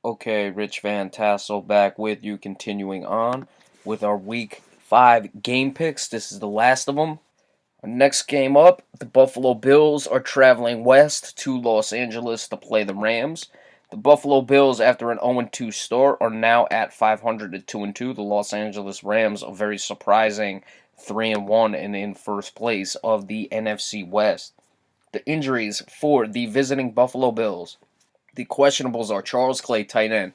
Okay, Rich Van Tassel back with you, continuing on with our Week 5 game picks. This is the last of them. Our next game up, the Buffalo Bills are traveling west to Los Angeles to play the Rams. The Buffalo Bills, after an 0-2 start, are now at 500 at 2-2. The Los Angeles Rams, a very surprising 3-1 and in first place of the NFC West. The injuries for the visiting Buffalo Bills. The questionables are Charles Clay, tight end,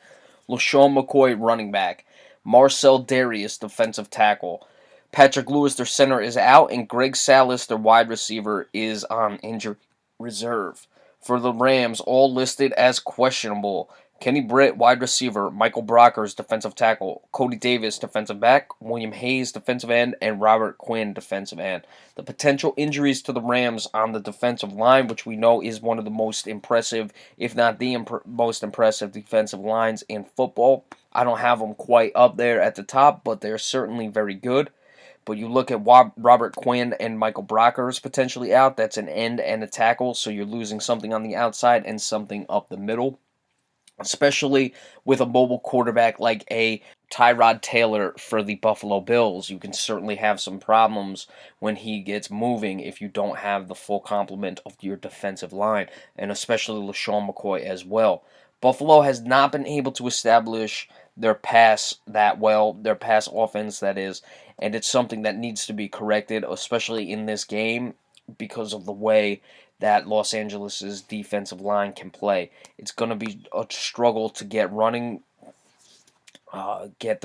LaShawn McCoy, running back, Marcel Darius, defensive tackle. Patrick Lewis, their center, is out, and Greg Salas, their wide receiver, is on injury reserve. For the Rams, all listed as questionable. Kenny Britt, wide receiver, Michael Brockers, defensive tackle, Cody Davis, defensive back, William Hayes, defensive end, and Robert Quinn, defensive end. The potential injuries to the Rams on the defensive line, which we know is one of the most impressive, if not the most impressive defensive lines in football. I don't have them quite up there at the top, but they're certainly very good. But you look at Robert Quinn and Michael Brockers potentially out. That's an end and a tackle, so you're losing something on the outside and something up the middle, especially with a mobile quarterback like a Tyrod Taylor for the Buffalo Bills. You can certainly have some problems when he gets moving if you don't have the full complement of your defensive line, and especially LaShawn McCoy as well. Buffalo has not been able to establish their pass that well, their pass offense, that is, and it's something that needs to be corrected, especially in this game because of the way that Los Angeles's defensive line can play. It's going to be a struggle to get the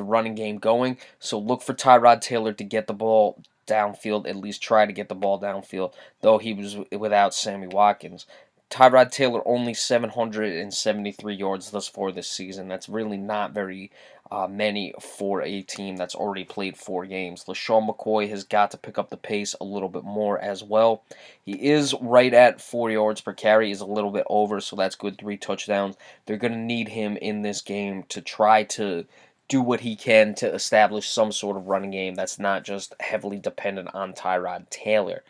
running game going. So look for Tyrod Taylor to get the ball downfield, at least try to get the ball downfield, though he was without Sammy Watkins. Tyrod Taylor only 773 yards thus far this season. That's really not very many for a team that's already played 4 games. LaShawn McCoy has got to pick up the pace a little bit more as well. He is right at 4 yards per carry. He's a little bit over, so that's good. 3 touchdowns. They're going to need him in this game to try to do what he can to establish some sort of running game that's not just heavily dependent on Tyrod Taylor.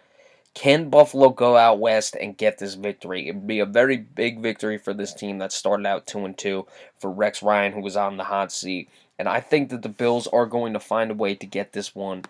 Can Buffalo go out west and get this victory? It would be a very big victory for this team that started out 2-2, for Rex Ryan, who was on the hot seat. And I think that the Bills are going to find a way to get this one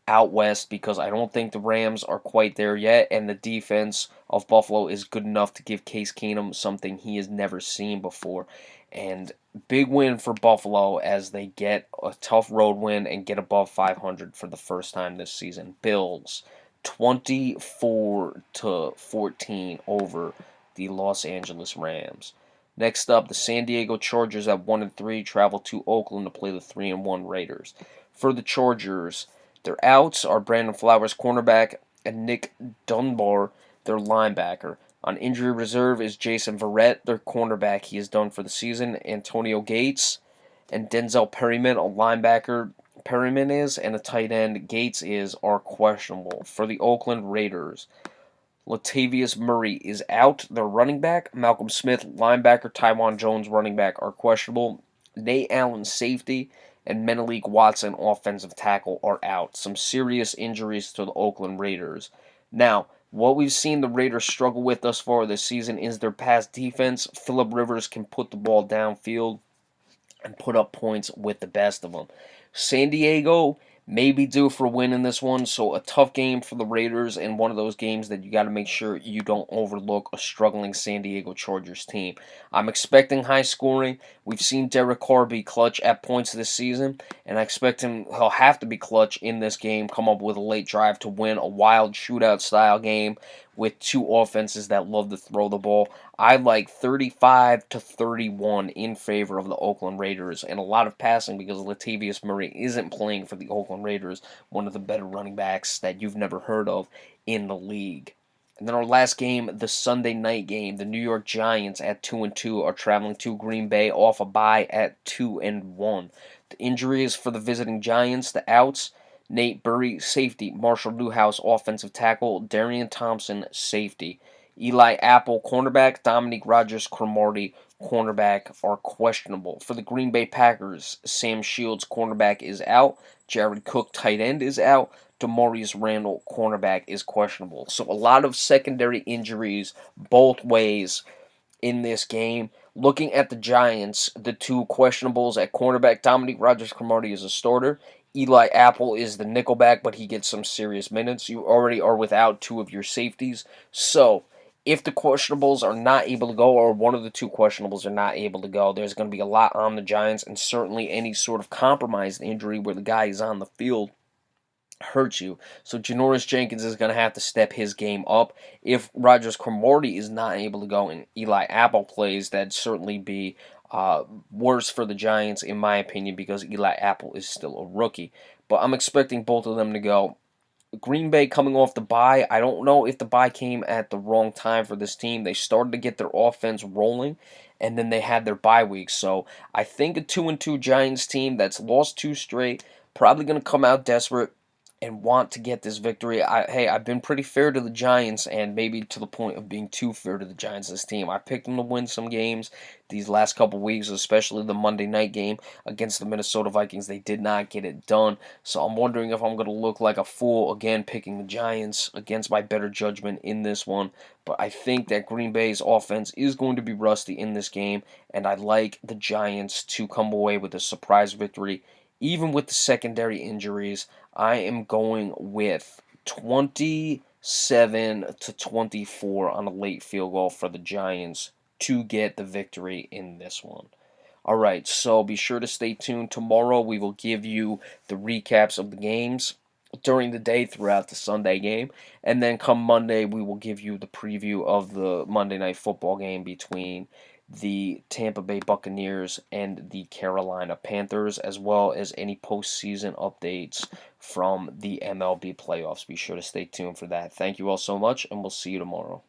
out west, because I don't think the Rams are quite there yet, and the defense of Buffalo is good enough to give Case Keenum something he has never seen before. And big win for Buffalo as they get a tough road win and get above 500 for the first time this season. Bills 24-14 over the Los Angeles Rams. Next up, the San Diego Chargers at 1-3 travel to Oakland to play the 3-1 Raiders. For the Chargers, their outs are Brandon Flowers, cornerback, and Nick Dunbar, their linebacker. On injury reserve is Jason Verrett, their cornerback. He is done for the season. Antonio Gates and Denzel Perryman, a linebacker. Perryman is, and a tight end, Gates is, are questionable. For the Oakland Raiders, Latavius Murray is out. Their running back, Malcolm Smith, linebacker, Taiwan Jones, running back, are questionable. Nate Allen, safety, and Menelik Watson, offensive tackle, are out. Some serious injuries to the Oakland Raiders. Now, what we've seen the Raiders struggle with thus far this season is their pass defense. Phillip Rivers can put the ball downfield and put up points with the best of them. San Diego may be due for a win in this one, so a tough game for the Raiders, and one of those games that you got to make sure you don't overlook a struggling San Diego Chargers team. I'm expecting high scoring. We've seen Derek Carr be clutch at points this season, and I expect he'll have to be clutch in this game, come up with a late drive to win a wild shootout style game with two offenses that love to throw the ball. I like 35-31 in favor of the Oakland Raiders, and a lot of passing because Latavius Murray isn't playing for the Oakland Raiders, one of the better running backs that you've never heard of in the league. And then our last game, the Sunday night game, the New York Giants at 2-2 are traveling to Green Bay off a bye at 2-1. The injuries for the visiting Giants, the outs: Nate Burry, safety; Marshall Newhouse, offensive tackle; Darian Thompson, safety; Eli Apple, cornerback; Dominique Rodgers-Cromartie, cornerback, are questionable. For the Green Bay Packers, Sam Shields, cornerback, is out. Jared Cook, tight end, is out. Demarius Randall, cornerback, is questionable. So a lot of secondary injuries both ways in this game. Looking at the Giants, the two questionables at cornerback, Dominique Rodgers-Cromartie is a starter. Eli Apple is the nickelback, but he gets some serious minutes. You already are without two of your safeties. So, if the questionables are not able to go, or one of the two questionables are not able to go, there's going to be a lot on the Giants, and certainly any sort of compromised injury where the guy is on the field hurt you. So Janoris Jenkins is going to have to step his game up. If Rodgers-Cromartie is not able to go and Eli Apple plays, that'd certainly be worse for the Giants, in my opinion, because Eli Apple is still a rookie. But I'm expecting both of them to go. Green Bay coming off the bye, I don't know if the bye came at the wrong time for this team. They started to get their offense rolling, and then they had their bye week. So I think a 2-2 Giants team that's lost two straight, probably going to come out desperate and want to get this victory. I've been pretty fair to the Giants, and maybe to the point of being too fair to the Giants, this team. I picked them to win some games these last couple weeks, especially the Monday night game against the Minnesota Vikings. They did not get it done, so I'm wondering if I'm going to look like a fool again picking the Giants against my better judgment in this one. But I think that Green Bay's offense is going to be rusty in this game, and I like the Giants to come away with a surprise victory, even with the secondary injuries. I am going with 27-24 on a late field goal for the Giants to get the victory in this one. All right, so be sure to stay tuned. Tomorrow we will give you the recaps of the games during the day throughout the Sunday game. And then come Monday, we will give you the preview of the Monday Night Football game between the Tampa Bay Buccaneers and the Carolina Panthers, as well as any postseason updates from the MLB playoffs. Be sure to stay tuned for that. Thank you all so much, and we'll see you tomorrow.